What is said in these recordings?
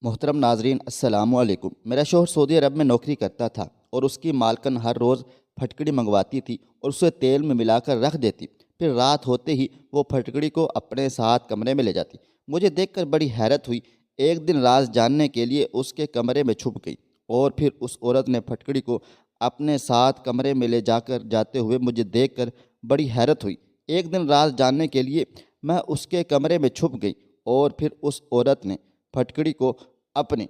محترم ناظرین السلام علیکم۔ میرا شوہر سعودی عرب میں نوکری کرتا تھا اور اس کی مالکن ہر روز پھٹکڑی منگواتی تھی اور اسے تیل میں ملا کر رکھ دیتی، پھر رات ہوتے ہی وہ پھٹکڑی کو اپنے ساتھ کمرے میں لے جاتی۔ مجھے دیکھ کر بڑی حیرت ہوئی۔ ایک دن راز جاننے کے لیے اس کے کمرے میں چھپ گئی اور پھر اس عورت نے پھٹکڑی کو اپنے ساتھ کمرے میں لے جاتے ہوئے مجھے دیکھ کر بڑی حیرت ہوئی۔ ایک دن راز جاننے کے لیے میں اس کے کمرے میں چھپ گئی اور پھر اس عورت نے پھٹکڑی کو اپنے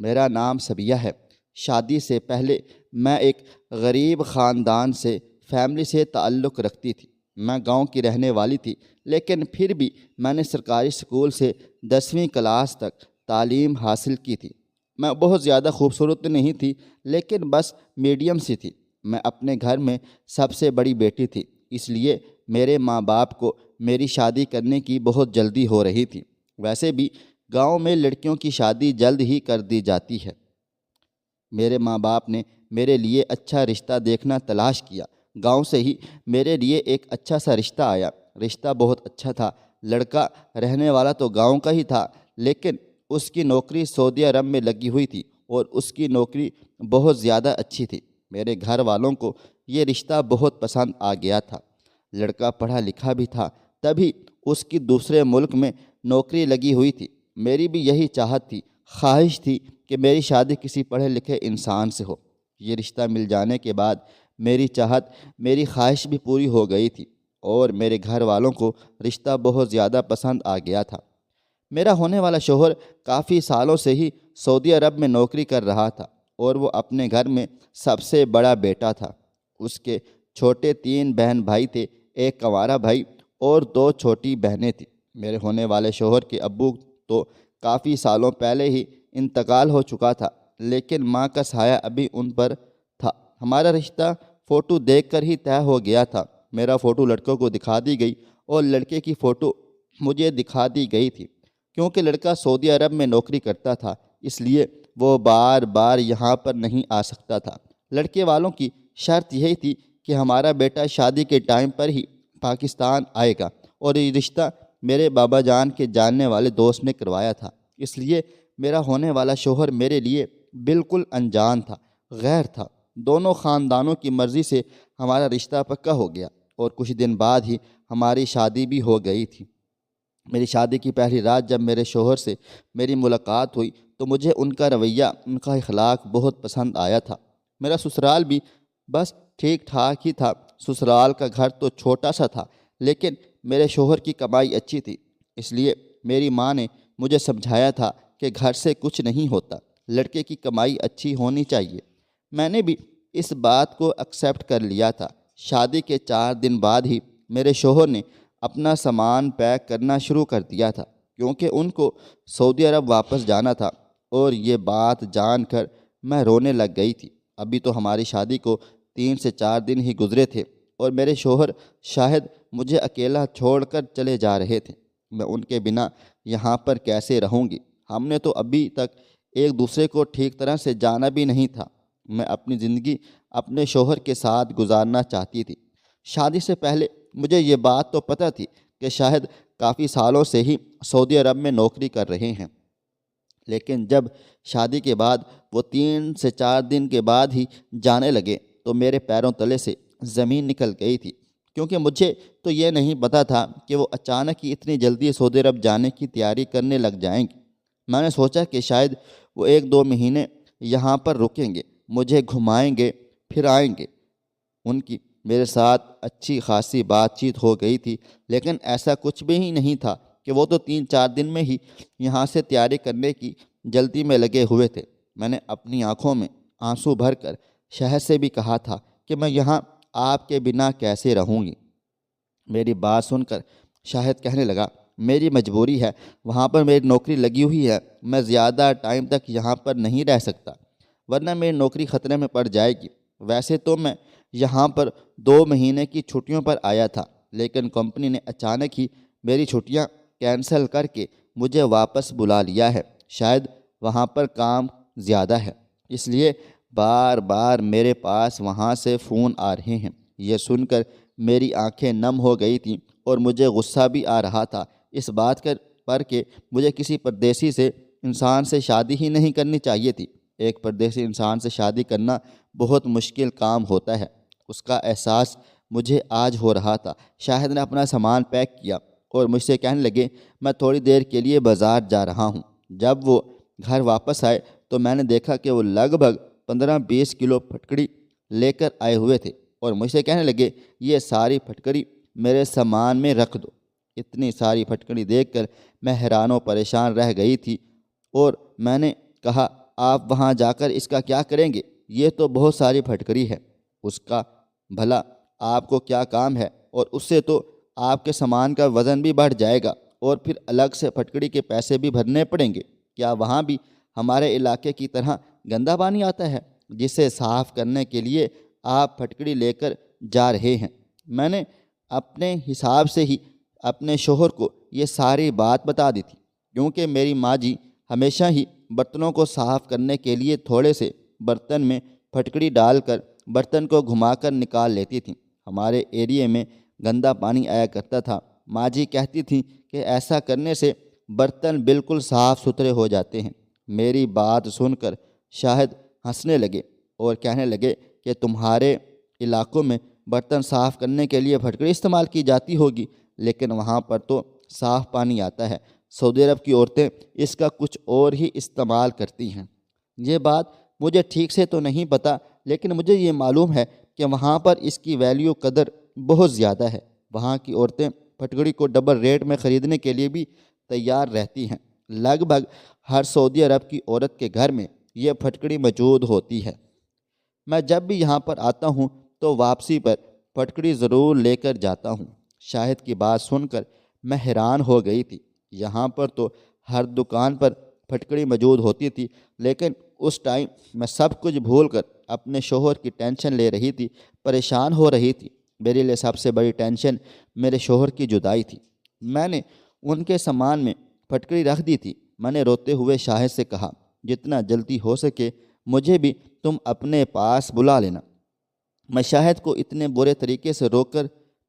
میرا نام صبیہ ہے۔ شادی سے پہلے میں ایک غریب خاندان سے فیملی سے تعلق رکھتی تھی۔ میں گاؤں کی رہنے والی تھی، لیکن پھر بھی میں نے سرکاری اسکول سے 10ویں کلاس تک تعلیم حاصل کی تھی۔ میں بہت زیادہ خوبصورت نہیں تھی، لیکن بس میڈیم سی تھی۔ میں اپنے گھر میں سب سے بڑی بیٹی تھی، اس لیے میرے ماں باپ کو میری شادی کرنے کی بہت جلدی ہو رہی تھی۔ ویسے بھی گاؤں میں لڑکیوں کی شادی جلد ہی کر دی جاتی ہے۔ میرے ماں باپ نے میرے لیے اچھا رشتہ دیکھنا تلاش کیا۔ گاؤں سے ہی میرے لیے ایک اچھا سا رشتہ آیا۔ رشتہ بہت اچھا تھا۔ لڑکا رہنے والا تو گاؤں کا ہی تھا، لیکن اس کی نوکری سعودی عرب میں لگی ہوئی تھی اور اس کی نوکری بہت زیادہ اچھی تھی۔ میرے گھر والوں کو یہ رشتہ بہت پسند آ گیا تھا۔ لڑکا پڑھا لکھا بھی تھا، تبھی اس کی دوسرے ملک میں نوکری لگی ہوئی تھی۔ میری بھی یہی چاہت تھی، خواہش تھی کہ میری شادی کسی پڑھے لکھے انسان سے ہو۔ یہ رشتہ مل جانے کے بعد میری چاہت، میری خواہش بھی پوری ہو گئی تھی اور میرے گھر والوں کو رشتہ بہت زیادہ پسند آ گیا تھا۔ میرا ہونے والا شوہر کافی سالوں سے ہی سعودی عرب میں نوکری کر رہا تھا اور وہ اپنے گھر میں سب سے بڑا بیٹا تھا۔ اس کے چھوٹے 3 بہن بھائی تھے، ایک کنوارا بھائی اور 2 چھوٹی بہنیں تھیں۔ میرے ہونے والے شوہر کے ابو تو کافی سالوں پہلے ہی انتقال ہو چکا تھا، لیکن ماں کا سایہ ابھی ان پر تھا۔ ہمارا رشتہ فوٹو دیکھ کر ہی طے ہو گیا تھا۔ میرا فوٹو لڑکوں کو دکھا دی گئی اور لڑکے کی فوٹو مجھے دکھا دی گئی تھی۔ کیونکہ لڑکا سعودی عرب میں نوکری کرتا تھا، اس لیے وہ بار بار یہاں پر نہیں آ سکتا تھا۔ لڑکے والوں کی شرط یہی تھی کہ ہمارا بیٹا شادی کے ٹائم پر ہی پاکستان آئے گا، اور یہ رشتہ میرے بابا جان کے جاننے والے دوست نے کروایا تھا۔ اس لیے میرا ہونے والا شوہر میرے لیے بالکل انجان تھا، غیر تھا۔ دونوں خاندانوں کی مرضی سے ہمارا رشتہ پکا ہو گیا اور کچھ دن بعد ہی ہماری شادی بھی ہو گئی تھی۔ میری شادی کی پہلی رات جب میرے شوہر سے میری ملاقات ہوئی تو مجھے ان کا رویہ، ان کا اخلاق بہت پسند آیا تھا۔ میرا سسرال بھی بس ٹھیک ٹھاک ہی تھا۔ سسرال کا گھر تو چھوٹا سا تھا، لیکن میرے شوہر کی کمائی اچھی تھی، اس لیے میری ماں نے مجھے سمجھایا تھا کہ گھر سے کچھ نہیں ہوتا، لڑکے کی کمائی اچھی ہونی چاہیے۔ میں نے بھی اس بات کو ایکسیپٹ کر لیا تھا۔ شادی کے 4 دن بعد ہی میرے شوہر نے اپنا سامان پیک کرنا شروع کر دیا تھا، کیونکہ ان کو سعودی عرب واپس جانا تھا، اور یہ بات جان کر میں رونے لگ گئی تھی۔ ابھی تو ہماری شادی کو 3 سے 4 دن ہی گزرے تھے اور میرے شوہر شاید مجھے اکیلا چھوڑ کر چلے جا رہے تھے۔ میں ان کے بنا یہاں پر کیسے رہوں گی؟ ہم نے تو ابھی تک ایک دوسرے کو ٹھیک طرح سے جانا بھی نہیں تھا۔ میں اپنی زندگی اپنے شوہر کے ساتھ گزارنا چاہتی تھی۔ شادی سے پہلے مجھے یہ بات تو پتہ تھی کہ شاید کافی سالوں سے ہی سعودی عرب میں نوکری کر رہے ہیں، لیکن جب شادی کے بعد وہ 3 سے 4 دن کے بعد ہی جانے لگے تو میرے پیروں تلے سے زمین نکل گئی تھی، کیونکہ مجھے تو یہ نہیں پتہ تھا کہ وہ اچانک ہی اتنی جلدی سعودی عرب جانے کی تیاری کرنے لگ جائیں گے۔ میں نے سوچا کہ شاید وہ 1-2 مہینے یہاں پر رکیں گے، مجھے گھمائیں گے، پھر آئیں گے۔ ان کی میرے ساتھ اچھی خاصی بات چیت ہو گئی تھی، لیکن ایسا کچھ بھی ہی نہیں تھا کہ وہ تو 3-4 دن میں ہی یہاں سے تیاری کرنے کی جلدی میں لگے ہوئے تھے۔ میں نے اپنی آنکھوں میں آنسو بھر کر شوہر سے بھی کہا تھا کہ میں یہاں آپ کے بنا کیسے رہوں گی۔ میری بات سن کر شاہد کہنے لگا، میری مجبوری ہے، وہاں پر میری نوکری لگی ہوئی ہے، میں زیادہ ٹائم تک یہاں پر نہیں رہ سکتا، ورنہ میری نوکری خطرے میں پڑ جائے گی۔ ویسے تو میں یہاں پر 2 مہینے کی چھٹیوں پر آیا تھا، لیکن کمپنی نے اچانک ہی میری چھٹیاں کینسل کر کے مجھے واپس بلا لیا ہے۔ شاید وہاں پر کام زیادہ ہے، اس لیے بار بار میرے پاس وہاں سے فون آ رہے ہیں۔ یہ سن کر میری آنکھیں نم ہو گئی تھیں اور مجھے غصہ بھی آ رہا تھا اس بات پر کہ مجھے کسی پردیسی سے انسان سے شادی ہی نہیں کرنی چاہیے تھی۔ ایک پردیسی انسان سے شادی کرنا بہت مشکل کام ہوتا ہے، اس کا احساس مجھے آج ہو رہا تھا۔ شاہد نے اپنا سامان پیک کیا اور مجھ سے کہنے لگے میں تھوڑی دیر کے لیے بازار جا رہا ہوں۔ جب وہ گھر واپس آئے تو میں نے دیکھا کہ وہ لگ بھگ 15-20 کلو پھٹکڑی لے کر آئے ہوئے تھے اور مجھ سے کہنے لگے یہ ساری پھٹکڑی میرے سامان میں رکھ دو۔ اتنی ساری پھٹکڑی دیکھ کر میں حیران و پریشان رہ گئی تھی اور میں نے کہا آپ وہاں جا کر اس کا کیا کریں گے؟ یہ تو بہت ساری پھٹکڑی ہے، اس کا بھلا آپ کو کیا کام ہے؟ اور اس سے تو آپ کے سامان کا وزن بھی بڑھ جائے گا اور پھر الگ سے پھٹکڑی کے پیسے بھی بھرنے پڑیں گے۔ کیا وہاں بھی ہمارے علاقے کی طرح گندا پانی آتا ہے جسے صاف کرنے کے لیے آپ پھٹکڑی لے کر جا رہے ہیں؟ میں نے اپنے حساب سے ہی اپنے شوہر کو یہ ساری بات بتا دی تھی، کیونکہ میری ماں جی ہمیشہ ہی برتنوں کو صاف کرنے کے لیے تھوڑے سے برتن میں پھٹکڑی ڈال کر برتن کو گھما کر نکال لیتی تھیں۔ ہمارے ایریے میں گندا پانی آیا کرتا تھا۔ ماں جی کہتی تھیں کہ ایسا کرنے سے برتن بالکل صاف ستھرے ہو جاتے ہیں۔ میری بات سن کر شاہد ہنسنے لگے اور کہنے لگے کہ تمہارے علاقوں میں برتن صاف کرنے کے لیے پھٹکڑی استعمال کی جاتی ہوگی، لیکن وہاں پر تو صاف پانی آتا ہے۔ سعودی عرب کی عورتیں اس کا کچھ اور ہی استعمال کرتی ہیں۔ یہ بات مجھے ٹھیک سے تو نہیں پتہ، لیکن مجھے یہ معلوم ہے کہ وہاں پر اس کی ویلیو قدر بہت زیادہ ہے۔ وہاں کی عورتیں پھٹکڑی کو ڈبل ریٹ میں خریدنے کے لیے بھی تیار رہتی ہیں۔ لگ بھگ ہر سعودی عرب کی عورت کے گھر میں یہ پھٹکڑی موجود ہوتی ہے۔ میں جب بھی یہاں پر آتا ہوں تو واپسی پر پھٹکڑی ضرور لے کر جاتا ہوں۔ شاہد کی بات سن کر میں حیران ہو گئی تھی۔ یہاں پر تو ہر دکان پر پھٹکڑی موجود ہوتی تھی، لیکن اس ٹائم میں سب کچھ بھول کر اپنے شوہر کی ٹینشن لے رہی تھی، پریشان ہو رہی تھی۔ میرے لیے سب سے بڑی ٹینشن میرے شوہر کی جدائی تھی۔ میں نے ان کے سامان میں پھٹکڑی رکھ دی تھی۔ میں نے روتے ہوئے شاہد سے کہا جتنا جلدی ہو سکے مجھے بھی تم اپنے پاس بلا لینا۔ میں شاہد کو اتنے برے طریقے سے روک کر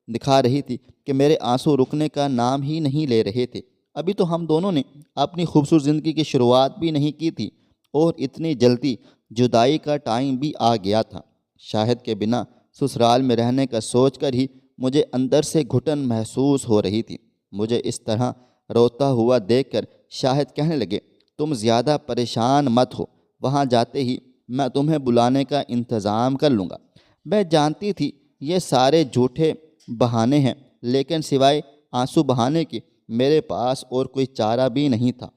دکھا رہی تھی کہ میرے آنسو رکنے کا نام ہی نہیں لے رہے تھے۔ ابھی تو ہم دونوں نے اپنی خوبصورت زندگی کی شروعات بھی نہیں کی تھی اور اتنی جلدی جدائی کا ٹائم بھی آ گیا تھا۔ شاہد کے بنا سسرال میں رہنے کا سوچ کر ہی مجھے اندر سے گھٹن محسوس ہو رہی تھی۔ مجھے اس طرح روتا ہوا دیکھ کر شاہد کہنے لگے تم زیادہ پریشان مت ہو، وہاں جاتے ہی میں تمہیں بلانے کا انتظام کر لوں گا۔ میں جانتی تھی یہ سارے جھوٹے بہانے ہیں، لیکن سوائے آنسو بہانے کے میرے پاس اور کوئی چارہ بھی نہیں تھا۔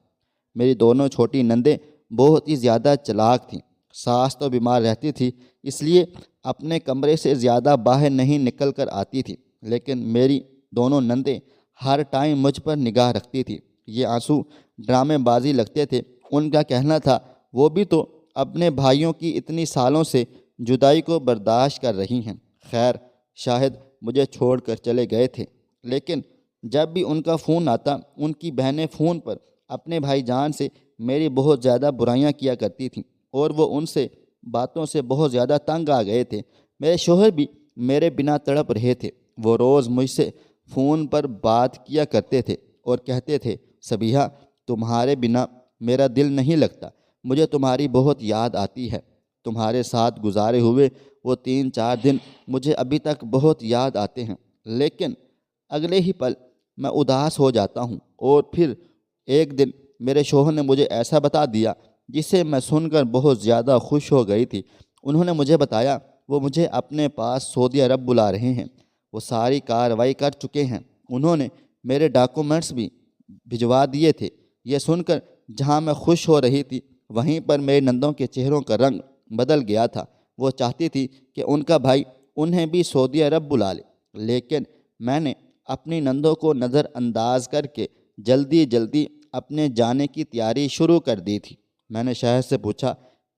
میری دونوں چھوٹی نندیں بہت ہی زیادہ چلاک تھیں۔ ساس تو بیمار رہتی تھی، اس لیے اپنے کمرے سے زیادہ باہر نہیں نکل کر آتی تھی، لیکن میری دونوں نندیں ہر ٹائم مجھ پر نگاہ رکھتی تھی۔ یہ آنسو ڈرامے بازی لگتے تھے۔ ان کا کہنا تھا وہ بھی تو اپنے بھائیوں کی اتنی سالوں سے جدائی کو برداشت کر رہی ہیں۔ خیر، شاہد مجھے چھوڑ کر چلے گئے تھے، لیکن جب بھی ان کا فون آتا ان کی بہنیں فون پر اپنے بھائی جان سے میری بہت زیادہ برائیاں کیا کرتی تھیں اور وہ ان سے باتوں سے بہت زیادہ تنگ آ گئے تھے۔ میرے شوہر بھی میرے بنا تڑپ رہے تھے۔ وہ روز مجھ سے فون پر بات کیا کرتے تھے اور کہتے تھے صبیحہ تمہارے بنا میرا دل نہیں لگتا، مجھے تمہاری بہت یاد آتی ہے۔ تمہارے ساتھ گزارے ہوئے وہ 3-4 دن مجھے ابھی تک بہت یاد آتے ہیں، لیکن اگلے ہی پل میں اداس ہو جاتا ہوں۔ اور پھر ایک دن میرے شوہر نے مجھے ایسا بتا دیا جسے میں سن کر بہت زیادہ خوش ہو گئی تھی۔ انہوں نے مجھے بتایا وہ مجھے اپنے پاس سعودی عرب بلا رہے ہیں، وہ ساری کارروائی کر چکے ہیں، انہوں نے میرے ڈاکومنٹس بھی بھجوا دیے تھے۔ یہ سن کر جہاں میں خوش ہو رہی تھی وہیں پر میرے نندوں کے چہروں کا رنگ بدل گیا تھا۔ وہ چاہتی تھی کہ ان کا بھائی انہیں بھی سعودی عرب بلا لے، لیکن میں نے اپنی نندوں کو نظر انداز کر کے جلدی جلدی اپنے جانے کی تیاری شروع کر دی تھی۔ میں نے شاہد سے پوچھا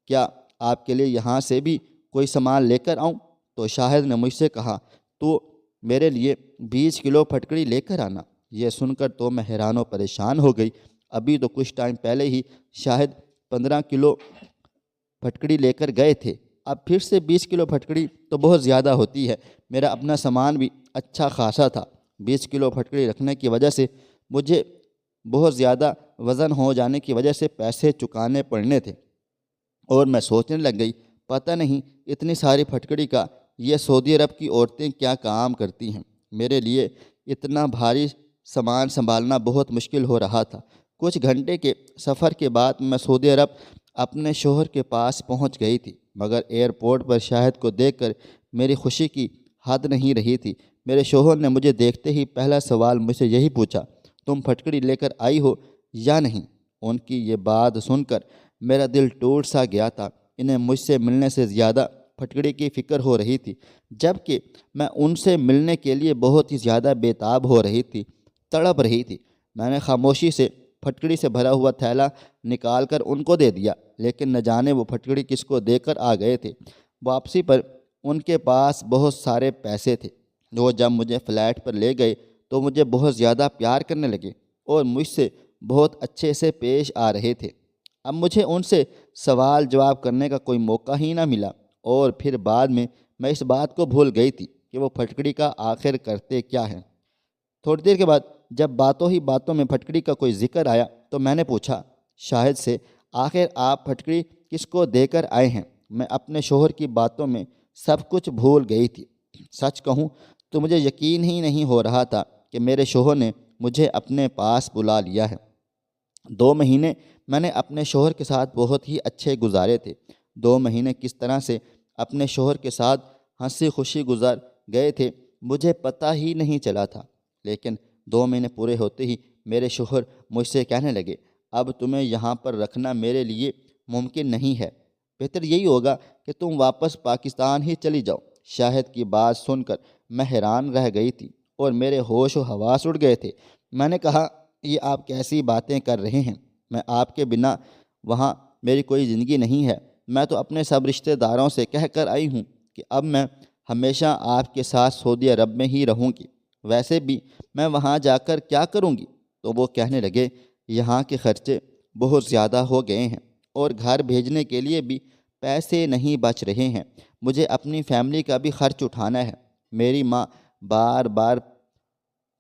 کیا آپ کے لیے یہاں سے بھی کوئی سامان لے کر آؤں؟ تو شاہد نے مجھ سے کہا تو میرے لیے 20 کلو پھٹکڑی لے کر آنا۔ یہ سن کر تو میں حیران و پریشان ہو گئی۔ ابھی تو کچھ ٹائم پہلے ہی شاہد 15 کلو پھٹکڑی لے کر گئے تھے، اب پھر سے 20 کلو پھٹکڑی تو بہت زیادہ ہوتی ہے۔ میرا اپنا سامان بھی اچھا خاصا تھا۔ 20 کلو پھٹکڑی رکھنے کی وجہ سے مجھے بہت زیادہ وزن ہو جانے کی وجہ سے پیسے چکانے پڑنے تھے، اور میں سوچنے لگ گئی پتہ نہیں اتنی ساری پھٹکڑی کا یہ سعودی عرب کی عورتیں کیا کام کرتی ہیں۔ میرے لیے اتنا بھاری سامان سنبھالنا بہت مشکل ہو رہا تھا۔ کچھ گھنٹے کے سفر کے بعد میں سعودی عرب اپنے شوہر کے پاس پہنچ گئی تھی، مگر ایئرپورٹ پر شاہد کو دیکھ کر میری خوشی کی حد نہیں رہی تھی۔ میرے شوہر نے مجھے دیکھتے ہی پہلا سوال مجھ سے یہی پوچھا، تم پھٹکڑی لے کر آئی ہو یا نہیں؟ ان کی یہ بات سن کر میرا دل ٹوٹ سا گیا تھا۔ انہیں مجھ سے ملنے سے زیادہ پھٹکڑی کی فکر ہو رہی تھی، جبکہ میں ان سے ملنے کے لیے بہت ہی زیادہ بےتاب ہو رہی تھی، تڑپ رہی تھی۔ میں نے خاموشی سے پھٹکڑی سے بھرا ہوا تھیلا نکال کر ان کو دے دیا، لیکن نہ جانے وہ پھٹکڑی کس کو دے کر آ گئے تھے۔ واپسی پر ان کے پاس بہت سارے پیسے تھے۔ وہ جب مجھے فلیٹ پر لے گئے تو مجھے بہت زیادہ پیار کرنے لگے اور مجھ سے بہت اچھے سے پیش آ رہے تھے۔ اب مجھے ان سے سوال جواب کرنے کا کوئی موقع ہی نہ ملا، اور پھر بعد میں اس بات کو بھول گئی تھی کہ وہ پھٹکڑی کا آخر کرتے کیا ہیں۔ تھوڑی دیر کے بعد جب باتوں ہی باتوں میں پھٹکڑی کا کوئی ذکر آیا تو میں نے پوچھا شاہد سے، آخر آپ پھٹکڑی کس کو دے کر آئے ہیں؟ میں اپنے شوہر کی باتوں میں سب کچھ بھول گئی تھی۔ سچ کہوں تو مجھے یقین ہی نہیں ہو رہا تھا کہ میرے شوہر نے مجھے اپنے پاس بلا لیا ہے۔ 2 مہینے میں نے اپنے شوہر کے ساتھ بہت ہی اچھے گزارے تھے۔ 2 مہینے کس طرح سے اپنے شوہر کے ساتھ ہنسی خوشی گزار گئے تھے مجھے پتہ ہی نہیں چلا تھا، لیکن 2 مہینے پورے ہوتے ہی میرے شوہر مجھ سے کہنے لگے، اب تمہیں یہاں پر رکھنا میرے لیے ممکن نہیں ہے، بہتر یہی ہوگا کہ تم واپس پاکستان ہی چلی جاؤ۔ شاہد کی بات سن کر میں حیران رہ گئی تھی اور میرے ہوش و حواس اڑ گئے تھے۔ میں نے کہا، یہ آپ کیسی باتیں کر رہے ہیں؟ میں آپ کے بنا وہاں میری کوئی زندگی نہیں ہے۔ میں تو اپنے سب رشتہ داروں سے کہہ کر آئی ہوں کہ اب میں ہمیشہ آپ کے ساتھ سعودی عرب میں ہی رہوں گی، ویسے بھی میں وہاں جا کر کیا کروں گی؟ تو وہ کہنے لگے، یہاں کے خرچے بہت زیادہ ہو گئے ہیں اور گھر بھیجنے کے لیے بھی پیسے نہیں بچ رہے ہیں، مجھے اپنی فیملی کا بھی خرچ اٹھانا ہے۔ میری ماں بار بار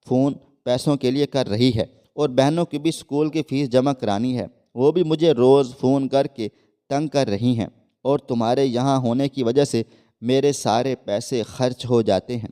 فون پیسوں کے لیے کر رہی ہے اور بہنوں کی بھی اسکول کی فیس جمع کرانی ہے، وہ بھی مجھے روز فون کر کے تنگ کر رہی ہیں، اور تمہارے یہاں ہونے کی وجہ سے میرے سارے پیسے خرچ ہو جاتے ہیں۔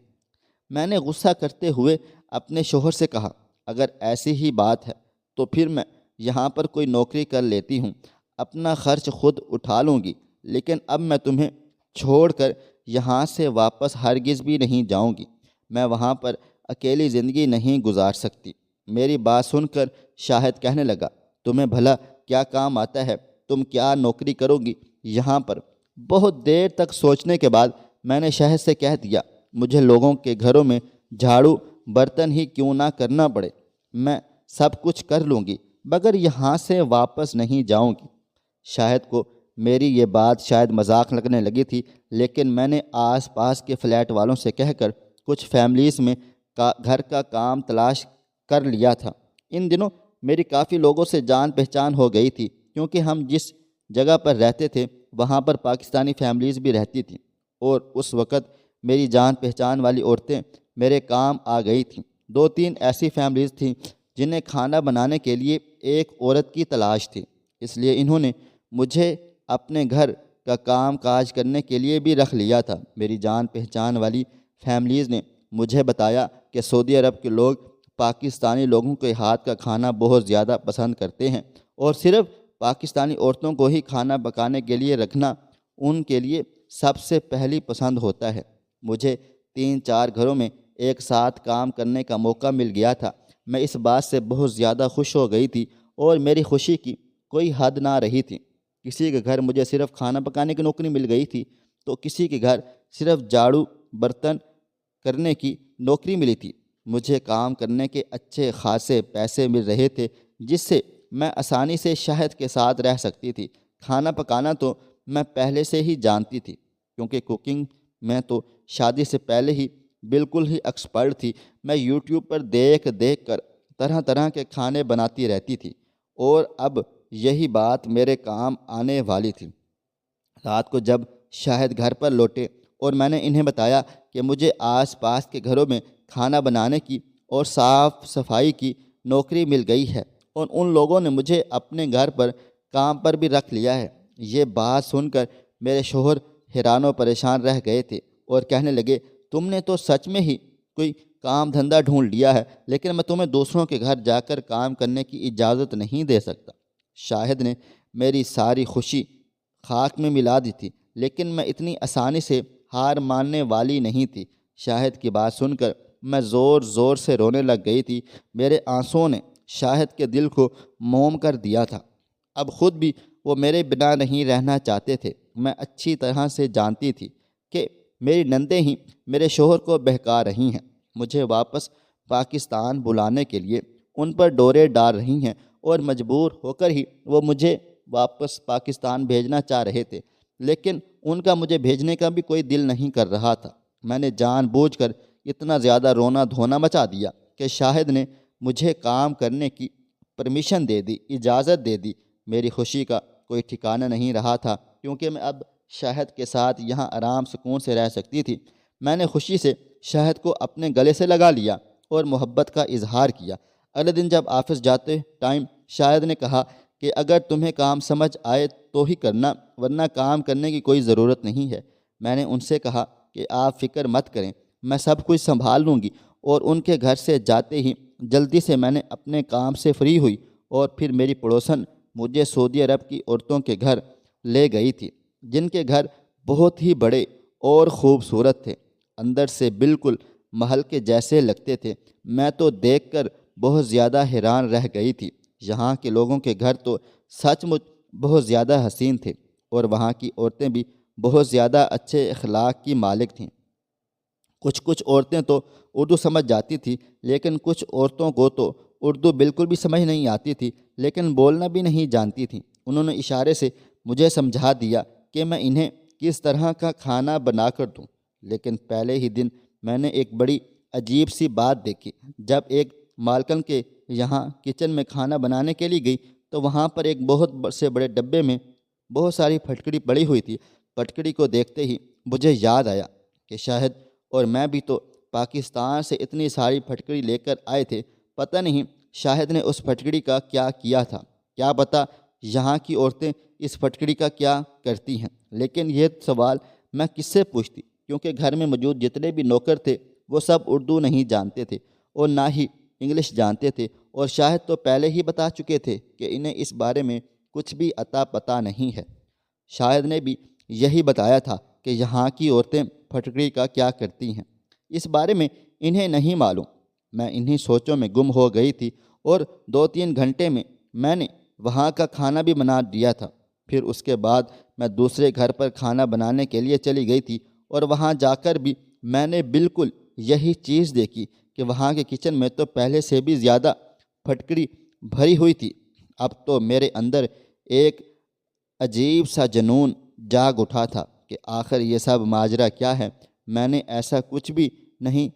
میں نے غصہ کرتے ہوئے اپنے شوہر سے کہا، اگر ایسی ہی بات ہے تو پھر میں یہاں پر کوئی نوکری کر لیتی ہوں، اپنا خرچ خود اٹھا لوں گی، لیکن اب میں تمہیں چھوڑ کر یہاں سے واپس ہرگز بھی نہیں جاؤں گی۔ میں وہاں پر اکیلی زندگی نہیں گزار سکتی۔ میری بات سن کر شاہد کہنے لگا، تمہیں بھلا کیا کام آتا ہے؟ تم کیا نوکری کرو گی یہاں پر؟ بہت دیر تک سوچنے کے بعد میں نے شاہد سے کہہ دیا، مجھے لوگوں کے گھروں میں جھاڑو برتن ہی کیوں نہ کرنا پڑے، میں سب کچھ کر لوں گی، مگر یہاں سے واپس نہیں جاؤں گی۔ شاہد کو میری یہ بات شاید مذاق لگنے لگی تھی، لیکن میں نے آس پاس کے فلیٹ والوں سے کہہ کر کچھ فیملیز میں گھر کا کام تلاش کر لیا تھا۔ ان دنوں میری کافی لوگوں سے جان پہچان ہو گئی تھی، کیونکہ ہم جس جگہ پر رہتے تھے وہاں پر پاکستانی فیملیز بھی رہتی تھیں، اور اس وقت میری جان پہچان والی عورتیں میرے کام آ گئی تھیں۔ 2-3 ایسی فیملیز تھیں جنہیں کھانا بنانے کے لیے ایک عورت کی تلاش تھی، اس لیے انہوں نے مجھے اپنے گھر کا کام کاج کرنے کے لیے بھی رکھ لیا تھا۔ میری جان پہچان والی فیملیز نے مجھے بتایا کہ سعودی عرب کے لوگ پاکستانی لوگوں کے ہاتھ کا کھانا بہت زیادہ پسند کرتے ہیں، اور صرف پاکستانی عورتوں کو ہی کھانا پکانے کے لیے رکھنا ان کے لیے سب سے پہلی پسند ہوتا ہے۔ مجھے 3-4 گھروں میں ایک ساتھ کام کرنے کا موقع مل گیا تھا۔ میں اس بات سے بہت زیادہ خوش ہو گئی تھی اور میری خوشی کی کوئی حد نہ رہی تھی۔ کسی کے گھر مجھے صرف کھانا پکانے کی نوکری مل گئی تھی، تو کسی کے گھر صرف جھاڑو برتن کرنے کی نوکری ملی تھی۔ مجھے کام کرنے کے اچھے خاصے پیسے مل رہے تھے، جس سے میں آسانی سے شاہد کے ساتھ رہ سکتی تھی۔ کھانا پکانا تو میں پہلے سے ہی جانتی تھی، کیونکہ کوکنگ میں تو شادی سے پہلے ہی بالکل ہی ایکسپرٹ تھی۔ میں یوٹیوب پر دیکھ کر طرح طرح کے کھانے بناتی رہتی تھی، اور اب یہی بات میرے کام آنے والی تھی۔ رات کو جب شاہد گھر پر لوٹے اور میں نے انہیں بتایا کہ مجھے آس پاس کے گھروں میں کھانا بنانے کی اور صاف صفائی کی نوکری مل گئی ہے، اور ان لوگوں نے مجھے اپنے گھر پر کام پر بھی رکھ لیا ہے۔ یہ بات سن کر میرے شوہر حیران و پریشان رہ گئے تھے اور کہنے لگے، تم نے تو سچ میں ہی کوئی کام دھندہ ڈھونڈ لیا ہے، لیکن میں تمہیں دوسروں کے گھر جا کر کام کرنے کی اجازت نہیں دے سکتا۔ شاہد نے میری ساری خوشی خاک میں ملا دی تھی، لیکن میں اتنی آسانی سے ہار ماننے والی نہیں تھی۔ شاہد کی بات سن کر میں زور زور سے رونے لگ گئی تھی۔ میرے آنسوؤں نے شاہد کے دل کو موم کر دیا تھا۔ اب خود بھی وہ میرے بنا نہیں رہنا چاہتے تھے۔ میں اچھی طرح سے جانتی تھی کہ میری نندیں ہی میرے شوہر کو بہکا رہی ہیں، مجھے واپس پاکستان بلانے کے لیے ان پر ڈورے ڈال رہی ہیں، اور مجبور ہو کر ہی وہ مجھے واپس پاکستان بھیجنا چاہ رہے تھے، لیکن ان کا مجھے بھیجنے کا بھی کوئی دل نہیں کر رہا تھا۔ میں نے جان بوجھ کر اتنا زیادہ رونا دھونا مچا دیا کہ شاہد نے مجھے کام کرنے کی پرمیشن دے دی، اجازت دے دی۔ میری خوشی کا کوئی ٹھکانہ نہیں رہا تھا، کیونکہ میں اب شاہد کے ساتھ یہاں آرام سکون سے رہ سکتی تھی۔ میں نے خوشی سے شاہد کو اپنے گلے سے لگا لیا اور محبت کا اظہار کیا۔ اگلے دن جب آفس جاتے ٹائم شاہد نے کہا کہ اگر تمہیں کام سمجھ آئے تو ہی کرنا، ورنہ کام کرنے کی کوئی ضرورت نہیں ہے۔ میں نے ان سے کہا کہ آپ فکر مت کریں، میں سب کچھ سنبھال لوں گی، اور ان کے گھر سے جاتے ہی جلدی سے میں نے اپنے کام سے فری ہوئی، اور پھر میری پڑوسن مجھے سعودی عرب کی عورتوں کے گھر لے گئی تھی، جن کے گھر بہت ہی بڑے اور خوبصورت تھے، اندر سے بالکل محل کے جیسے لگتے تھے۔ میں تو دیکھ کر بہت زیادہ حیران رہ گئی تھی۔ یہاں کے لوگوں کے گھر تو سچ مچ بہت زیادہ حسین تھے، اور وہاں کی عورتیں بھی بہت زیادہ اچھے اخلاق کی مالک تھیں۔ کچھ عورتیں تو اردو سمجھ جاتی تھی، لیکن کچھ عورتوں کو تو اردو بالکل بھی سمجھ نہیں آتی تھی، لیکن بولنا بھی نہیں جانتی تھیں۔ انہوں نے اشارے سے مجھے سمجھا دیا کہ میں انہیں کس طرح کا کھانا بنا کر دوں، لیکن پہلے ہی دن میں نے ایک بڑی عجیب سی بات دیکھی۔ جب ایک مالکن کے یہاں کچن میں کھانا بنانے کے لیے گئی تو وہاں پر ایک بہت سے بڑے ڈبے میں بہت ساری پھٹکڑی پڑی ہوئی تھی۔ پھٹکڑی کو دیکھتے ہی مجھے یاد آیا کہ شاہد اور میں بھی تو پاکستان سے اتنی ساری پھٹکڑی لے کر آئے تھے، پتہ نہیں شاہد نے اس پھٹکڑی کا کیا کیا تھا، کیا پتہ یہاں کی عورتیں اس پھٹکڑی کا کیا کرتی ہیں۔ لیکن یہ سوال میں کس سے پوچھتی، کیونکہ گھر میں موجود جتنے بھی نوکر تھے وہ سب اردو نہیں جانتے تھے اور نہ ہی انگلش جانتے تھے، اور شاہد تو پہلے ہی بتا چکے تھے کہ انہیں اس بارے میں کچھ بھی عطا پتہ نہیں ہے۔ شاہد نے بھی یہی بتایا تھا کہ یہاں کی عورتیں پھٹکڑی کا کیا کرتی ہیں، اس بارے میں انہیں نہیں معلوم۔ میں انہی سوچوں میں گم ہو گئی تھی، اور 2-3 گھنٹے میں میں نے وہاں کا کھانا بھی بنا دیا تھا۔ پھر اس کے بعد میں دوسرے گھر پر کھانا بنانے کے لیے چلی گئی تھی، اور وہاں جا کر بھی میں نے بالکل یہی چیز دیکھی کہ وہاں کے کچن میں تو پہلے سے بھی زیادہ پھٹکڑی بھری ہوئی تھی۔ اب تو میرے اندر ایک عجیب سا جنون جاگ اٹھا تھا کہ آخر یہ سب ماجرا کیا ہے۔ میں نے ایسا کچھ بھی نہیں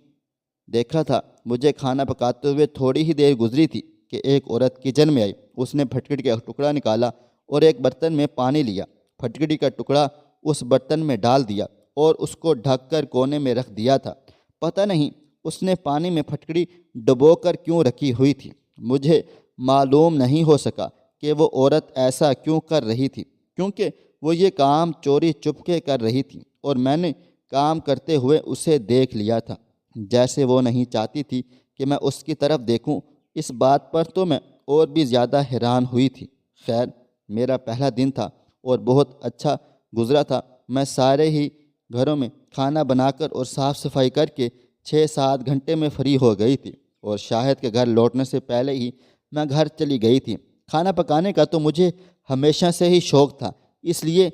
دیکھا تھا۔ مجھے کھانا پکاتے ہوئے تھوڑی ہی دیر گزری تھی کہ ایک عورت کچن میں آئی۔ اس نے پھٹکڑی کا ٹکڑا نکالا اور ایک برتن میں پانی لیا، پھٹکڑی کا ٹکڑا اس برتن میں ڈال دیا اور اس کو ڈھک کر کونے میں رکھ دیا تھا۔ پتہ نہیں اس نے پانی میں پھٹکڑی ڈبو کر کیوں رکھی ہوئی تھی۔ مجھے معلوم نہیں ہو سکا کہ وہ عورت ایسا کیوں کر رہی تھی، کیونکہ وہ یہ کام چوری چپکے کر رہی تھی، اور میں نے کام کرتے ہوئے اسے دیکھ لیا تھا۔ جیسے وہ نہیں چاہتی تھی کہ میں اس کی طرف دیکھوں۔ اس بات پر تو میں اور بھی زیادہ حیران ہوئی تھی۔ خیر، میرا پہلا دن تھا اور بہت اچھا گزرا تھا۔ میں سارے ہی گھروں میں کھانا بنا کر اور صاف صفائی کر کے 6-7 گھنٹے میں فری ہو گئی تھی، اور شاہد کے گھر لوٹنے سے پہلے ہی میں گھر چلی گئی تھی۔ کھانا پکانے کا تو مجھے ہمیشہ سے ہی شوق تھا، اس لیے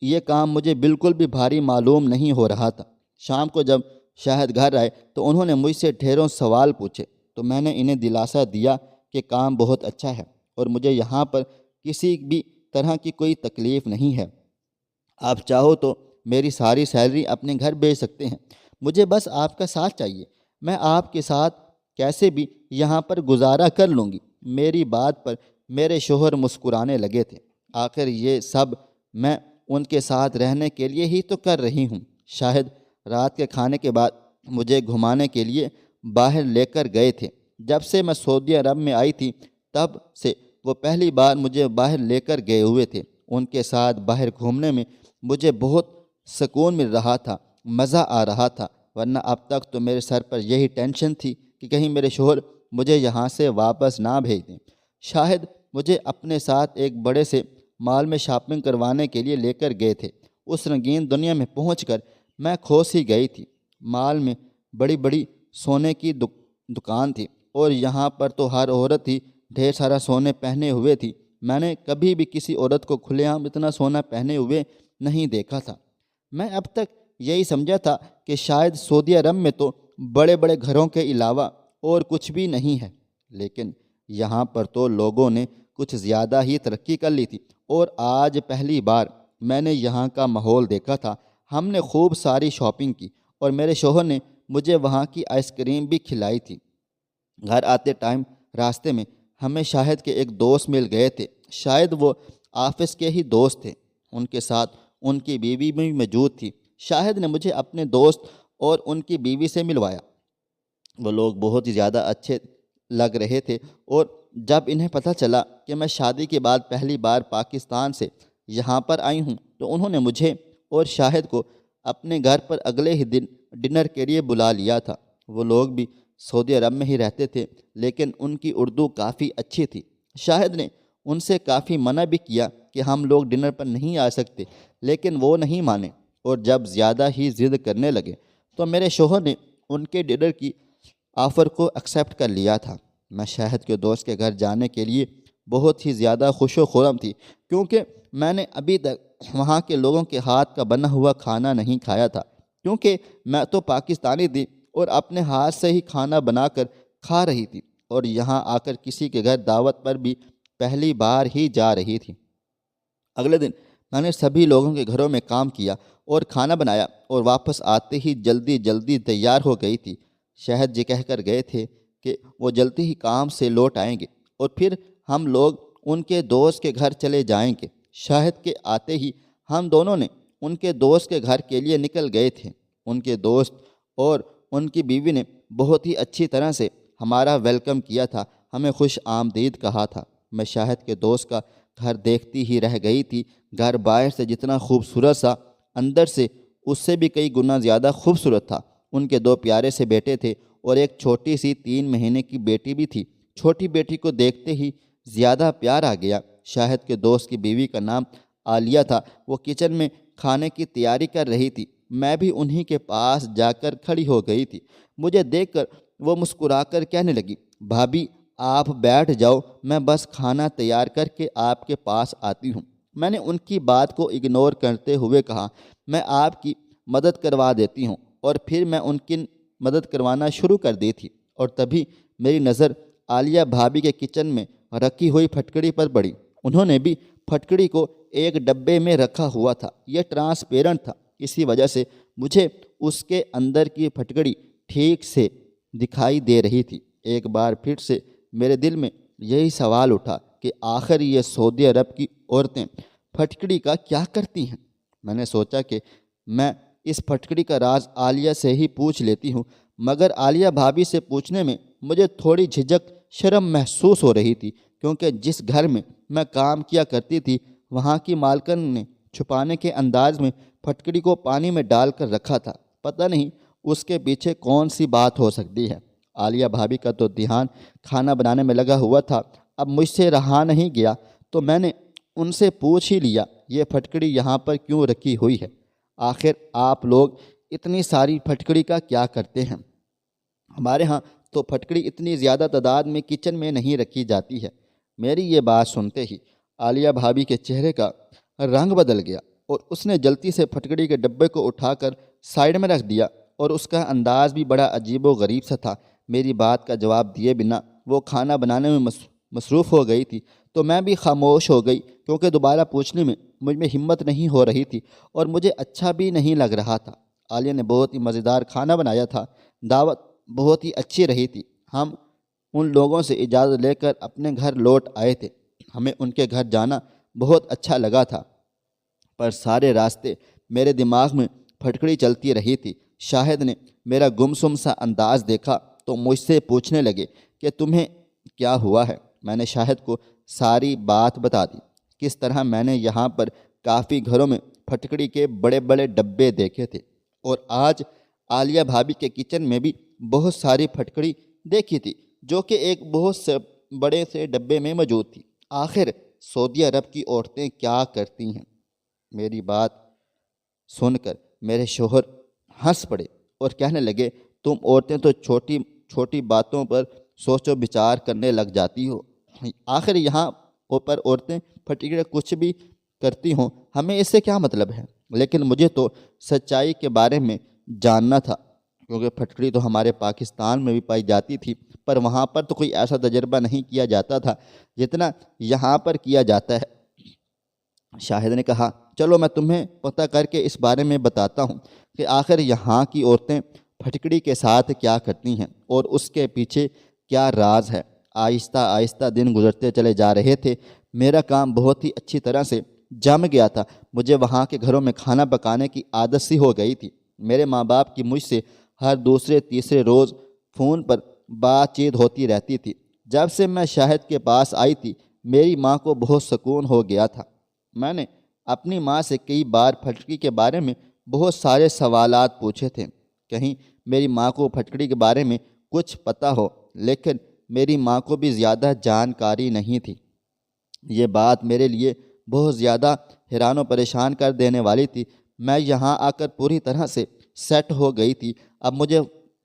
یہ کام مجھے بالکل بھی بھاری معلوم نہیں ہو رہا تھا۔ شام کو جب شاہد گھر آئے تو انہوں نے مجھ سے ڈھیروں سوال پوچھے، تو میں نے انہیں دلاسا دیا کہ کام بہت اچھا ہے اور مجھے یہاں پر کسی بھی طرح کی کوئی تکلیف نہیں ہے۔ آپ چاہو تو میری ساری سیلری اپنے گھر بھیج سکتے ہیں، مجھے بس آپ کا ساتھ چاہیے، میں آپ کے ساتھ کیسے بھی یہاں پر گزارا کر لوں گی۔ میری بات پر میرے شوہر مسکرانے لگے تھے۔ آخر یہ سب میں ان کے ساتھ رہنے کے لیے ہی تو کر رہی ہوں۔ شاہد رات کے کھانے کے بعد مجھے گھمانے کے لیے باہر لے کر گئے تھے۔ جب سے میں سعودی عرب میں آئی تھی تب سے وہ پہلی بار مجھے باہر لے کر گئے ہوئے تھے۔ ان کے ساتھ باہر گھومنے میں مجھے بہت سکون مل رہا تھا، مزہ آ رہا تھا، ورنہ اب تک تو میرے سر پر یہی ٹینشن تھی کہ کہیں میرے شوہر مجھے یہاں سے واپس نہ بھیج دیں۔ شاہد مجھے اپنے ساتھ ایک بڑے سے مال میں شاپنگ کروانے کے لیے لے کر گئے تھے۔ اس رنگین دنیا میں پہنچ کر میں کھوس ہی گئی تھی۔ مال میں بڑی بڑی سونے کی دکان تھی اور یہاں پر تو ہر عورت ہی ڈھیر سارا سونے پہنے ہوئے تھی۔ میں نے کبھی بھی کسی عورت کو کھلے عام اتنا سونا پہنے ہوئے نہیں دیکھا تھا۔ میں اب تک یہی سمجھا تھا کہ شاید سعودی عرب میں تو بڑے بڑے گھروں کے علاوہ اور کچھ بھی نہیں ہے، لیکن یہاں پر تو لوگوں نے کچھ زیادہ ہی ترقی کر لی تھی، اور آج پہلی بار میں نے یہاں کا ماحول دیکھا تھا۔ ہم نے خوب ساری شاپنگ کی اور میرے شوہر نے مجھے وہاں کی آئس کریم بھی کھلائی تھی۔ گھر آتے ٹائم راستے میں ہمیں شاہد کے ایک دوست مل گئے تھے۔ شاید وہ آفس کے ہی دوست تھے، ان کے ساتھ ان کی بیوی بھی موجود تھی۔ شاہد نے مجھے اپنے دوست اور ان کی بیوی سے ملوایا۔ وہ لوگ بہت ہی زیادہ اچھے لگ رہے تھے، اور جب انہیں پتہ چلا کہ میں شادی کے بعد پہلی بار پاکستان سے یہاں پر آئی ہوں تو انہوں نے مجھے اور شاہد کو اپنے گھر پر اگلے ہی دن ڈنر کے لیے بلا لیا تھا۔ وہ لوگ بھی سعودی عرب میں ہی رہتے تھے، لیکن ان کی اردو کافی اچھی تھی۔ شاہد نے ان سے کافی منع بھی کیا کہ ہم لوگ ڈنر پر نہیں آ سکتے، لیکن وہ نہیں مانے، اور جب زیادہ ہی ضد کرنے لگے تو میرے شوہر نے ان کے ڈنر کی آفر کو ایکسیپٹ کر لیا تھا۔ میں شاہد کے دوست کے گھر جانے کے لیے بہت ہی زیادہ خوش و خرم تھی، کیونکہ میں نے ابھی تک وہاں کے لوگوں کے ہاتھ کا بنا ہوا کھانا نہیں کھایا تھا، کیونکہ میں تو پاکستانی تھی اور اپنے ہاتھ سے ہی کھانا بنا کر کھا رہی تھی، اور یہاں آ کر کسی کے گھر دعوت پر بھی پہلی بار ہی جا رہی تھی۔ اگلے دن میں نے سبھی لوگوں کے گھروں میں کام کیا اور کھانا بنایا، اور واپس آتے ہی جلدی جلدی تیار ہو گئی تھی۔ شاہد جی کہہ کر گئے تھے کہ وہ جلدی ہی کام سے لوٹ آئیں گے اور پھر ہم لوگ ان کے دوست کے گھر چلے جائیں گے۔ شاہد کے آتے ہی ہم دونوں نے ان کے دوست کے گھر کے لیے نکل گئے تھے۔ ان کے دوست اور ان کی بیوی نے بہت ہی اچھی طرح سے ہمارا ویلکم کیا تھا، ہمیں خوش آمدید کہا تھا۔ میں شاہد کے دوست کا گھر دیکھتی ہی رہ گئی تھی۔ گھر باہر سے جتنا خوبصورت سا، اندر سے اس سے بھی کئی گنا زیادہ خوبصورت تھا۔ ان کے 2 پیارے سے بیٹے تھے اور ایک چھوٹی سی 3 مہینے کی بیٹی بھی تھی۔ چھوٹی بیٹی کو دیکھتے ہی زیادہ پیار آ گیا۔ شاہد کے دوست کی بیوی کا نام عالیہ تھا۔ وہ کچن میں کھانے کی تیاری کر رہی تھی۔ میں بھی انہی کے پاس جا کر کھڑی ہو گئی تھی۔ مجھے دیکھ کر وہ مسکرا کر کہنے لگی، بھابھی آپ بیٹھ جاؤ، میں بس کھانا تیار کر کے آپ کے پاس آتی ہوں۔ میں نے ان کی بات کو اگنور کرتے ہوئے کہا، میں آپ کی مدد کروا دیتی ہوں، اور پھر میں ان کی مدد کروانا شروع کر دی تھی، اور تبھی میری نظر عالیہ بھابھی کے کچن میں رکھی ہوئی پھٹکڑی پر پڑی۔ انہوں نے بھی پھٹکڑی کو ایک ڈبے میں رکھا ہوا تھا۔ یہ ٹرانسپیرنٹ تھا، اسی وجہ سے مجھے اس کے اندر کی پھٹکڑی ٹھیک سے دکھائی دے رہی تھی۔ ایک بار پھر سے میرے دل میں یہی سوال اٹھا کہ آخر یہ سعودی عرب کی عورتیں پھٹکڑی کا کیا کرتی ہیں؟ میں نے سوچا کہ میں اس پھٹکڑی کا راز عالیہ سے ہی پوچھ لیتی ہوں، مگر عالیہ بھابھی سے پوچھنے میں مجھے تھوڑی جھجک، شرم محسوس ہو رہی تھی، کیونکہ جس گھر میں میں کام کیا کرتی تھی وہاں کی مالکن نے چھپانے کے انداز میں پھٹکڑی کو پانی میں ڈال کر رکھا تھا۔ پتہ نہیں اس کے پیچھے کون سی بات ہو سکتی ہے۔ عالیہ بھابھی کا تو دھیان کھانا بنانے میں لگا ہوا تھا۔ اب مجھ سے رہا نہیں گیا تو میں نے ان سے پوچھ ہی لیا، یہ پھٹکڑی یہاں پر کیوں رکھی ہوئی ہے؟ آخر آپ لوگ اتنی ساری پھٹکڑی کا کیا کرتے ہیں؟ ہمارے ہاں تو پھٹکڑی اتنی زیادہ تعداد میں کچن میں نہیں رکھی جاتی ہے۔ میری یہ بات سنتے ہی عالیہ بھابھی کے چہرے کا رنگ بدل گیا، اور اس نے جلدی سے پھٹکڑی کے ڈبے کو اٹھا کر سائیڈ میں رکھ دیا، اور اس کا انداز بھی بڑا عجیب و غریب سا تھا۔ میری بات کا جواب دیے بنا وہ کھانا بنانے میں مصروف ہو گئی تھی، تو میں بھی خاموش ہو گئی، کیونکہ دوبارہ پوچھنے میں مجھ میں ہمت نہیں ہو رہی تھی، اور مجھے اچھا بھی نہیں لگ رہا تھا۔ عالیہ نے بہت ہی مزیدار کھانا بنایا تھا۔ دعوت بہت ہی اچھی رہی تھی۔ ہم ان لوگوں سے اجازت لے کر اپنے گھر لوٹ آئے تھے۔ ہمیں ان کے گھر جانا بہت اچھا لگا تھا، پر سارے راستے میرے دماغ میں پھٹکڑی چلتی رہی تھی۔ شاہد نے میرا گمسم سا انداز دیکھا تو مجھ سے پوچھنے لگے کہ تمہیں کیا ہوا ہے؟ میں نے شاہد کو ساری بات بتا دی، کس طرح میں نے یہاں پر کافی گھروں میں پھٹکڑی کے بڑے بڑے ڈبے دیکھے تھے اور آج عالیہ بھابھی کے کچن میں بھی بہت ساری پھٹکڑی دیکھی تھی جو کہ ایک بہت سے بڑے سے ڈبے میں موجود تھی۔ آخر سعودی عرب کی عورتیں کیا کرتی ہیں؟ میری بات سن کر میرے شوہر ہنس پڑے اور کہنے لگے، تم عورتیں تو چھوٹی چھوٹی باتوں پر سوچ و بچار کرنے لگ جاتی ہو۔ آخر یہاں پر عورتیں پھٹکڑی کچھ بھی کرتی ہوں، ہمیں اس سے کیا مطلب ہے؟ لیکن مجھے تو سچائی کے بارے میں جاننا تھا، کیونکہ پھٹکڑی تو ہمارے پاکستان میں بھی پائی جاتی تھی، پر وہاں پر تو کوئی ایسا تجربہ نہیں کیا جاتا تھا جتنا یہاں پر کیا جاتا ہے۔ شاہد نے کہا، چلو میں تمہیں پتہ کر کے اس بارے میں بتاتا ہوں کہ آخر یہاں کی عورتیں پھٹکڑی کے ساتھ کیا کرتی ہیں اور اس کے پیچھے کیا راز ہے۔ آہستہ آہستہ دن گزرتے چلے جا رہے تھے، میرا کام بہت ہی اچھی طرح سے جم گیا تھا۔ مجھے وہاں کے گھروں میں کھانا پکانے کی عادت سی ہو گئی تھی۔ میرے ماں باپ کی مجھ سے ہر دوسرے تیسرے روز فون پر بات چیت ہوتی رہتی تھی۔ جب سے میں شاہد کے پاس آئی تھی، میری ماں کو بہت سکون ہو گیا تھا۔ میں نے اپنی ماں سے کئی بار پھٹکڑی کے بارے میں بہت سارے سوالات پوچھے تھے، کہیں میری ماں کو پھٹکڑی کے بارے میں کچھ پتہ ہو، لیکن میری ماں کو بھی زیادہ جانکاری نہیں تھی۔ یہ بات میرے لیے بہت زیادہ حیران و پریشان کر دینے والی تھی۔ میں یہاں آ کر پوری طرح سے سیٹ ہو گئی تھی۔ اب مجھے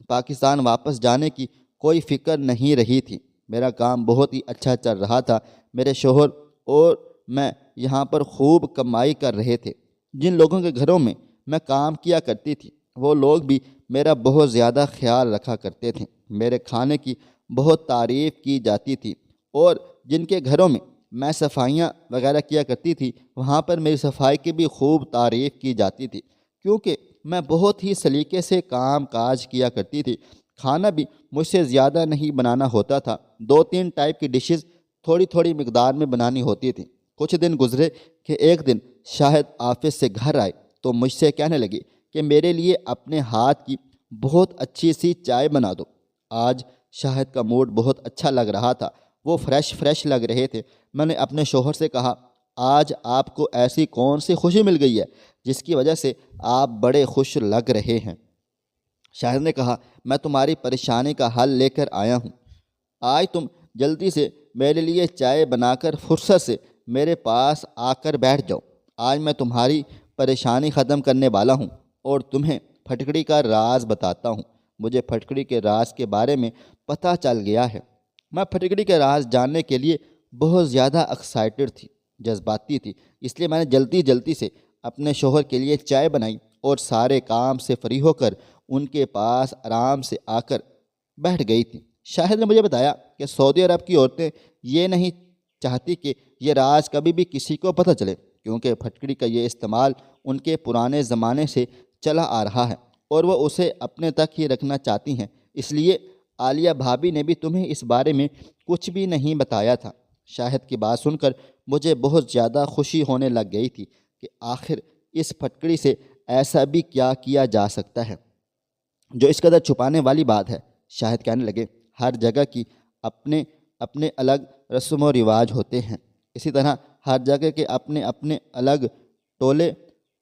پاکستان واپس جانے کی کوئی فکر نہیں رہی تھی۔ میرا کام بہت ہی اچھا چل رہا تھا۔ میرے شوہر اور میں یہاں پر خوب کمائی کر رہے تھے۔ جن لوگوں کے گھروں میں میں کام کیا کرتی تھی، وہ لوگ بھی میرا بہت زیادہ خیال رکھا کرتے تھے۔ میرے کھانے کی بہت تعریف کی جاتی تھی، اور جن کے گھروں میں میں صفائیاں وغیرہ کیا کرتی تھی، وہاں پر میری صفائی کی بھی خوب تعریف کی جاتی تھی، کیونکہ میں بہت ہی سلیقے سے کام کاج کیا کرتی تھی۔ کھانا بھی مجھ سے زیادہ نہیں بنانا ہوتا تھا، 2-3 ٹائپ کی ڈشز تھوڑی تھوڑی مقدار میں بنانی ہوتی تھی۔ کچھ دن گزرے کہ ایک دن شاہد آفس سے گھر آئے تو مجھ سے کہنے لگے کہ میرے لیے اپنے ہاتھ کی بہت اچھی سی چائے بنا دو۔ آج شاہد کا موڈ بہت اچھا لگ رہا تھا، وہ فریش لگ رہے تھے۔ میں نے اپنے شوہر سے کہا، آج آپ کو ایسی کون سی خوشی مل گئی ہے جس کی وجہ سے آپ بڑے خوش لگ رہے ہیں؟ شاہد نے کہا، میں تمہاری پریشانی کا حل لے کر آیا ہوں۔ آج تم جلدی سے میرے لیے چائے بنا کر فرصت سے میرے پاس آ کر بیٹھ جاؤ۔ آج میں تمہاری پریشانی ختم کرنے والا ہوں اور تمہیں پھٹکڑی کا راز بتاتا ہوں۔ مجھے پھٹکڑی کے راز کے بارے میں پتہ چل گیا ہے۔ میں پھٹکڑی کے راز جاننے کے لیے بہت زیادہ ایکسائٹڈ تھی، جذباتی تھی، اس لیے میں نے جلدی سے اپنے شوہر کے لیے چائے بنائی اور سارے کام سے فری ہو کر ان کے پاس آرام سے آ کر بیٹھ گئی تھی۔ شاہد نے مجھے بتایا کہ سعودی عرب کی عورتیں یہ نہیں چاہتی کہ یہ راز کبھی بھی کسی کو پتہ چلے، کیونکہ پھٹکڑی کا یہ استعمال ان کے پرانے زمانے سے چلا آ رہا ہے اور وہ اسے اپنے تک ہی رکھنا چاہتی ہیں۔ اس لیے عالیہ بھابھی نے بھی تمہیں اس بارے میں کچھ بھی نہیں بتایا تھا۔ شاہد کی بات سن کر مجھے بہت زیادہ خوشی ہونے لگ گئی تھی کہ آخر اس پھٹکڑی سے ایسا بھی کیا کیا جا سکتا ہے جو اس قدر چھپانے والی بات ہے۔ شاہد کہنے لگے، ہر جگہ کی اپنے اپنے الگ رسم و رواج ہوتے ہیں، اسی طرح ہر جگہ کے اپنے اپنے الگ ٹولے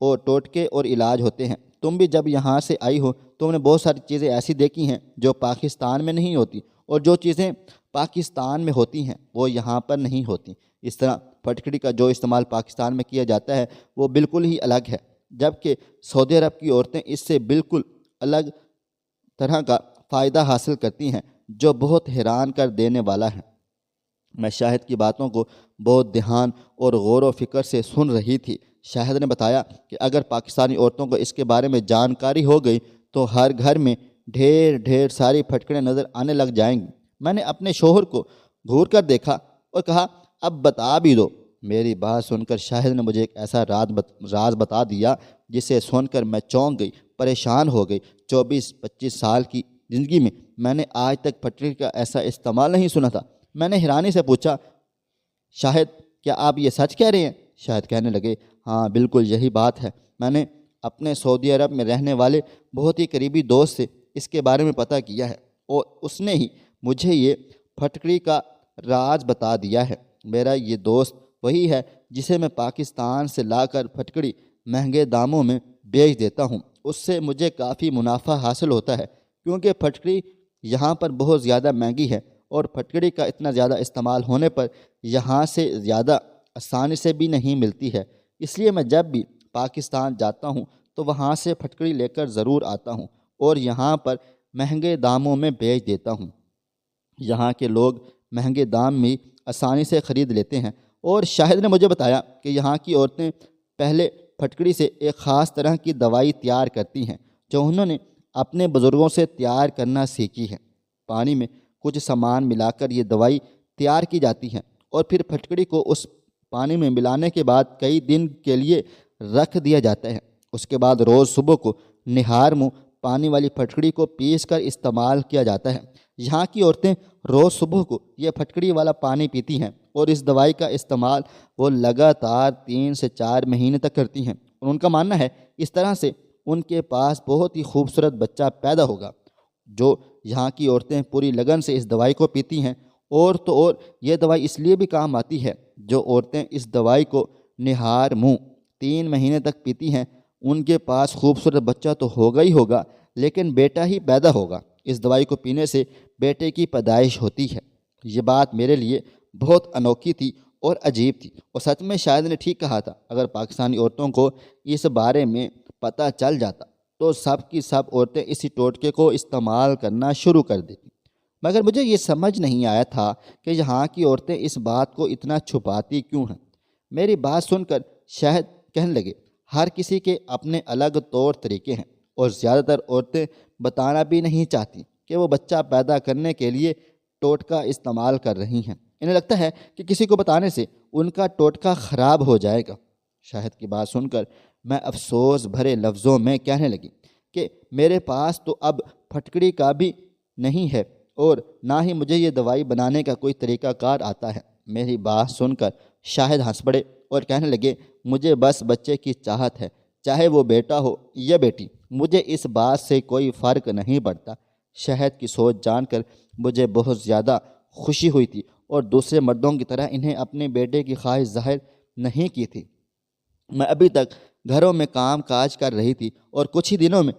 اور ٹوٹکے اور علاج ہوتے ہیں۔ تم بھی جب یہاں سے آئی ہو، تم نے بہت ساری چیزیں ایسی دیکھی ہیں جو پاکستان میں نہیں ہوتی، اور جو چیزیں پاکستان میں ہوتی ہیں وہ یہاں پر نہیں ہوتی۔ اس طرح پھٹکڑی کا جو استعمال پاکستان میں کیا جاتا ہے وہ بالکل ہی الگ ہے، جبکہ سعودی عرب کی عورتیں اس سے بالکل الگ طرح کا فائدہ حاصل کرتی ہیں، جو بہت حیران کر دینے والا ہے۔ میں شاہد کی باتوں کو بہت دھیان اور غور و فکر سے سن رہی تھی۔ شاہد نے بتایا کہ اگر پاکستانی عورتوں کو اس کے بارے میں جانکاری ہو گئی تو ہر گھر میں ڈھیر ساری پھٹکڑیں نظر آنے لگ جائیں گی۔ میں نے اپنے شوہر کو گھور کر دیکھا اور کہا، اب بتا بھی دو۔ میری بات سن کر شاہد نے مجھے ایک ایسا راز بتا دیا جسے سن کر میں چونک گئی، پریشان ہو گئی۔ 24-25 سال کی زندگی میں میں نے آج تک پھٹکڑی کا ایسا استعمال نہیں سنا تھا۔ میں نے حیرانی سے پوچھا، شاہد کیا آپ یہ سچ کہہ رہے ہیں؟ شاہد کہنے لگے، ہاں بالکل یہی بات ہے۔ میں نے اپنے سعودی عرب میں رہنے والے بہت ہی قریبی دوست سے اس کے بارے میں پتہ کیا ہے، اور اس نے ہی مجھے یہ پھٹکڑی کا راز بتا دیا ہے۔ میرا یہ دوست وہی ہے جسے میں پاکستان سے لا کر پھٹکڑی مہنگے داموں میں بیچ دیتا ہوں۔ اس سے مجھے کافی منافع حاصل ہوتا ہے، کیونکہ پھٹکڑی یہاں پر بہت زیادہ مہنگی ہے اور پھٹکڑی کا اتنا زیادہ استعمال ہونے پر یہاں سے زیادہ آسانی سے بھی نہیں ملتی ہے۔ اس لیے میں جب بھی پاکستان جاتا ہوں تو وہاں سے پھٹکڑی لے کر ضرور آتا ہوں اور یہاں پر مہنگے داموں میں بیچ دیتا ہوں۔ یہاں کے لوگ مہنگے دام میں آسانی سے خرید لیتے ہیں، اور شاہد نے مجھے بتایا کہ یہاں کی عورتیں پہلے پھٹکڑی سے ایک خاص طرح کی دوائی تیار کرتی ہیں جو انہوں نے اپنے بزرگوں سے تیار کرنا سیکھی ہے۔ پانی میں کچھ سامان ملا کر یہ دوائی تیار کی جاتی ہے اور پھر پھٹکڑی کو اس پانی میں ملانے کے بعد کئی دن کے لیے رکھ دیا جاتا ہے۔ اس کے بعد روز صبح کو نہار منہ پانی والی پھٹکڑی کو پیس کر استعمال کیا جاتا ہے۔ یہاں کی عورتیں روز صبح کو یہ پھٹکڑی والا پانی پیتی ہیں اور اس دوائی کا استعمال وہ لگاتار 3 سے 4 مہینے تک کرتی ہیں، اور ان کا ماننا ہے اس طرح سے ان کے پاس بہت ہی خوبصورت بچہ پیدا ہوگا۔ جو یہاں کی عورتیں پوری لگن سے اس دوائی کو پیتی ہیں، اور تو اور یہ دوائی اس لیے بھی کام آتی ہے، جو عورتیں اس دوائی کو نہار منہ 3 مہینے تک پیتی ہیں ان کے پاس خوبصورت بچہ تو ہوگا ہی ہوگا، لیکن بیٹا ہی پیدا ہوگا۔ اس دوائی کو پینے سے بیٹے کی پیدائش ہوتی ہے۔ یہ بات میرے لیے بہت انوکھی تھی اور عجیب تھی، اور سچ میں شاید نے ٹھیک کہا تھا۔ اگر پاکستانی عورتوں کو اس بارے میں پتہ چل جاتا تو سب کی سب عورتیں اسی ٹوٹکے کو استعمال کرنا شروع کر دیتی، مگر مجھے یہ سمجھ نہیں آیا تھا کہ یہاں کی عورتیں اس بات کو اتنا چھپاتی کیوں ہیں۔ میری بات سن کر شاہد کہنے لگے، ہر کسی کے اپنے الگ طور طریقے ہیں، اور زیادہ تر عورتیں بتانا بھی نہیں چاہتی کہ وہ بچہ پیدا کرنے کے لیے ٹوٹکا استعمال کر رہی ہیں۔ انہیں لگتا ہے کہ کسی کو بتانے سے ان کا ٹوٹکا خراب ہو جائے گا۔ شاہد کی بات سن کر میں افسوس بھرے لفظوں میں کہنے لگی کہ میرے پاس تو اب پھٹکڑی کا بھی نہیں ہے، اور نہ ہی مجھے یہ دوائی بنانے کا کوئی طریقہ کار آتا ہے۔ میری بات سن کر شاہد ہنس پڑے اور کہنے لگے، مجھے بس بچے کی چاہت ہے، چاہے وہ بیٹا ہو یا بیٹی، مجھے اس بات سے کوئی فرق نہیں پڑتا۔ شاہد کی سوچ جان کر مجھے بہت زیادہ خوشی ہوئی تھی، اور دوسرے مردوں کی طرح انہیں اپنے بیٹے کی خواہش ظاہر نہیں کی تھی۔ میں ابھی تک گھروں میں کام کاج کر رہی تھی، اور کچھ ہی دنوں میں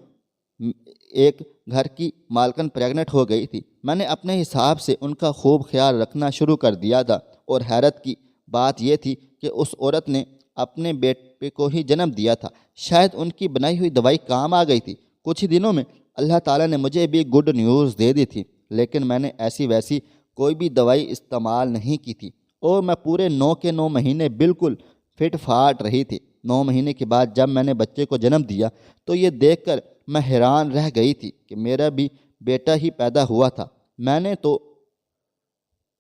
ایک گھر کی مالکن پریگننٹ ہو گئی تھی۔ میں نے اپنے حساب سے ان کا خوب خیال رکھنا شروع کر دیا تھا، اور حیرت کی بات یہ تھی کہ اس عورت نے اپنے بیٹے کو ہی جنم دیا تھا۔ شاید ان کی بنائی ہوئی دوائی کام آ گئی تھی۔ کچھ ہی دنوں میں اللہ تعالیٰ نے مجھے بھی گڈ نیوز دے دی تھی، لیکن میں نے ایسی ویسی کوئی بھی دوائی استعمال نہیں کی تھی، اور میں پورے 9 کے 9 مہینے بالکل فٹ فاٹ رہی تھی۔ 9 مہینے کے بعد جب میں نے بچے کو جنم دیا تو یہ دیکھ کر میں حیران رہ گئی تھی کہ میرا بھی بیٹا ہی پیدا ہوا تھا۔ میں نے تو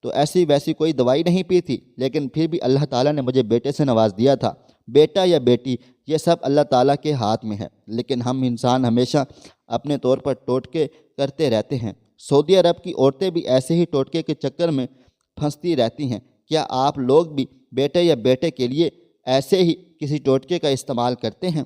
ایسی ویسی کوئی دوائی نہیں پی تھی، لیکن پھر بھی اللہ تعالیٰ نے مجھے بیٹے سے نواز دیا تھا۔ بیٹا یا بیٹی یہ سب اللہ تعالیٰ کے ہاتھ میں ہے، لیکن ہم انسان ہمیشہ اپنے طور پر ٹوٹکے کرتے رہتے ہیں۔ سعودی عرب کی عورتیں بھی ایسے ہی ٹوٹکے کے چکر میں پھنستی رہتی ہیں۔ کیا آپ لوگ بھی بیٹے یا بیٹے کے لیے ایسے ہی کسی ٹوٹکے کا استعمال کرتے ہیں،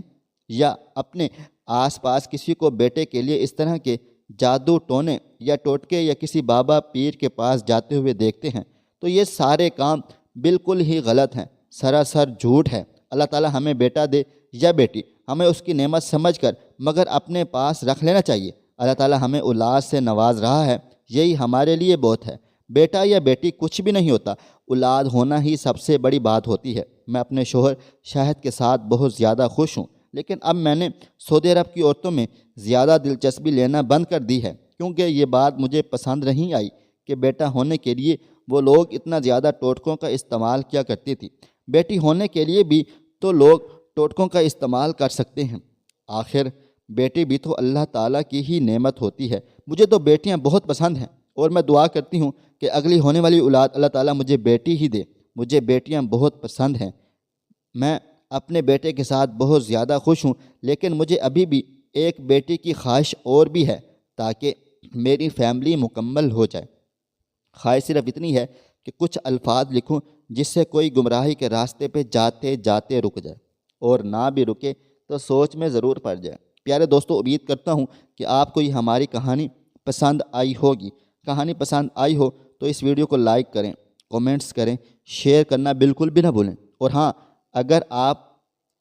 یا اپنے آس پاس کسی کو بیٹے کے لیے اس طرح کے جادو ٹونے یا ٹوٹکے یا کسی بابا پیر کے پاس جاتے ہوئے دیکھتے ہیں؟ تو یہ سارے کام بالکل ہی غلط ہیں، سراسر جھوٹ ہے۔ اللہ تعالیٰ ہمیں بیٹا دے یا بیٹی، ہمیں اس کی نعمت سمجھ کر مگر اپنے پاس رکھ لینا چاہیے۔ اللہ تعالیٰ ہمیں اولاد سے نواز رہا ہے، یہی ہمارے لیے بہت ہے۔ بیٹا یا بیٹی کچھ بھی نہیں ہوتا، اولاد ہونا ہی سب سے بڑی بات ہوتی ہے۔ میں اپنے شوہر شاہد کے ساتھ بہت زیادہ خوش ہوں، لیکن اب میں نے سعودی عرب کی عورتوں میں زیادہ دلچسپی لینا بند کر دی ہے، کیونکہ یہ بات مجھے پسند نہیں آئی کہ بیٹا ہونے کے لیے وہ لوگ اتنا زیادہ ٹوٹکوں کا استعمال کیا کرتی تھی۔ بیٹی ہونے کے لیے بھی تو لوگ ٹوٹکوں کا استعمال کر سکتے ہیں۔ آخر بیٹی بھی تو اللہ تعالیٰ کی ہی نعمت ہوتی ہے۔ مجھے تو بیٹیاں بہت پسند ہیں، اور میں دعا کرتی ہوں کہ اگلی ہونے والی اولاد اللہ تعالیٰ مجھے بیٹی ہی دے۔ مجھے بیٹیاں بہت پسند ہیں۔ میں اپنے بیٹے کے ساتھ بہت زیادہ خوش ہوں، لیکن مجھے ابھی بھی ایک بیٹی کی خواہش اور بھی ہے تاکہ میری فیملی مکمل ہو جائے۔ خواہش صرف اتنی ہے کہ کچھ الفاظ لکھوں جس سے کوئی گمراہی کے راستے پہ جاتے جاتے رک جائے، اور نہ بھی رکے تو سوچ میں ضرور پڑ جائے۔ پیارے دوستو، امید کرتا ہوں کہ آپ کو یہ ہماری کہانی پسند آئی ہوگی۔ کہانی پسند آئی ہو تو اس ویڈیو کو لائک کریں، کومنٹس کریں، شیئر کرنا بالکل بھی نہ بھولیں۔ اور ہاں، اگر آپ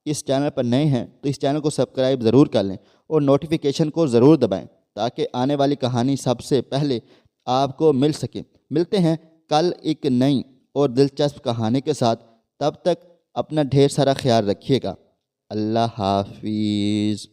اس چینل پر نئے ہیں تو اس چینل کو سبسکرائب ضرور کر لیں اور نوٹیفیکیشن کو ضرور دبائیں تاکہ آنے والی کہانی سب سے پہلے آپ کو مل سکے۔ ملتے ہیں کل ایک نئی اور دلچسپ کہانی کے ساتھ، تب تک اپنا ڈھیر سارا خیال رکھیے گا۔ اللہ حافظ۔